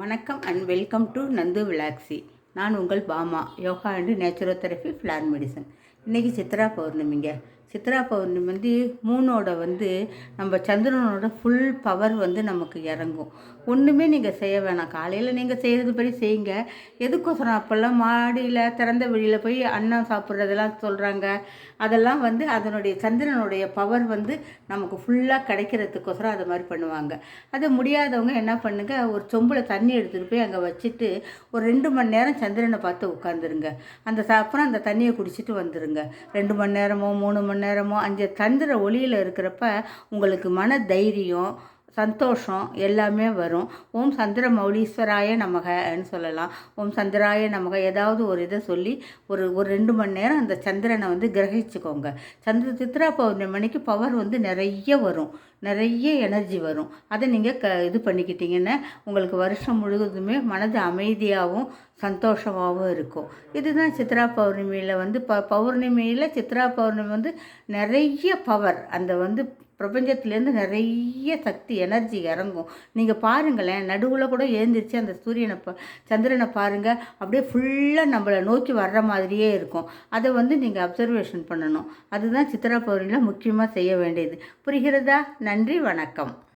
வணக்கம் and welcome to Nandu விலாக்ஸி. நான் உங்கள் Bama, yoga and naturotherapy plan medicine. இன்றைக்கி சித்ரா பௌர்ணமிங்க. சித்ரா பௌர்ணமி மூணோட நம்ம சந்திரனோட ஃபுல் பவர் நமக்கு இறங்கும். ஒன்றுமே நீங்கள் செய்ய வேணாம். காலையில் நீங்கள் செய்கிறது படி செய்யுங்க. எதுக்கோசரம் அப்போல்லாம் மாடியில் திறந்த வெளியில் போய் அன்னம் சாப்பிட்றதெல்லாம் சொல்கிறாங்க. அதெல்லாம் அதனுடைய சந்திரனுடைய பவர் நமக்கு ஃபுல்லாக கிடைக்கிறதுக்கோசரம் அது மாதிரி பண்ணுவாங்க. அது முடியாதவங்க என்ன பண்ணுங்க, ஒரு சொம்பில் தண்ணி எடுத்துகிட்டு போய் அங்கே வச்சுட்டு ஒரு 2 மணி நேரம் சந்திரனை பார்த்து உட்காந்துருங்க. அப்புறம் அந்த தண்ணியை குடிச்சிட்டு வந்துடுங்க. 2 மணி நேரமோ 3 மணி நேரமோ அந்த சந்திர ஒளியில் இருக்கிறப்ப உங்களுக்கு மன தைரியம், சந்தோஷம் எல்லாமே வரும். ஓம் சந்திர மௌலீஸ்வராய நமகன்னு சொல்லலாம். ஓம் சந்திராய நமக ஏதாவது ஒரு இதை சொல்லி ஒரு 2 மணி நேரம் அந்த சந்திரனை கிரகிச்சுக்கோங்க. சித்ரா பௌர்ணமிக்கு பவர் நிறைய வரும், நிறைய எனர்ஜி வரும். அதை நீங்கள் இது பண்ணிக்கிட்டீங்கன்னா உங்களுக்கு வருஷம் முழுவதுமே மனது அமைதியாகவும் சந்தோஷமாகவும் இருக்கும். இதுதான் சித்ரா பௌர்ணமியில் பௌர்ணமியில் சித்ரா பௌர்ணமி நிறைய பவர் அந்த பிரபஞ்சத்துலேருந்து நிறைய சக்தி எனர்ஜி இறங்கும். நீங்கள் பாருங்களேன், நடுவில் கூட எழுந்திரிச்சு அந்த சந்திரனை பாருங்கள், அப்படியே ஃபுல்லாக நம்மளை நோக்கி வர்ற மாதிரியே இருக்கும். அதை நீங்கள் அப்சர்வேஷன் பண்ணணும். அதுதான் சித்ரா பௌர்ணமியில் முக்கியமாக செய்ய வேண்டியது. புரிகிறதா? நன்றி, வணக்கம்.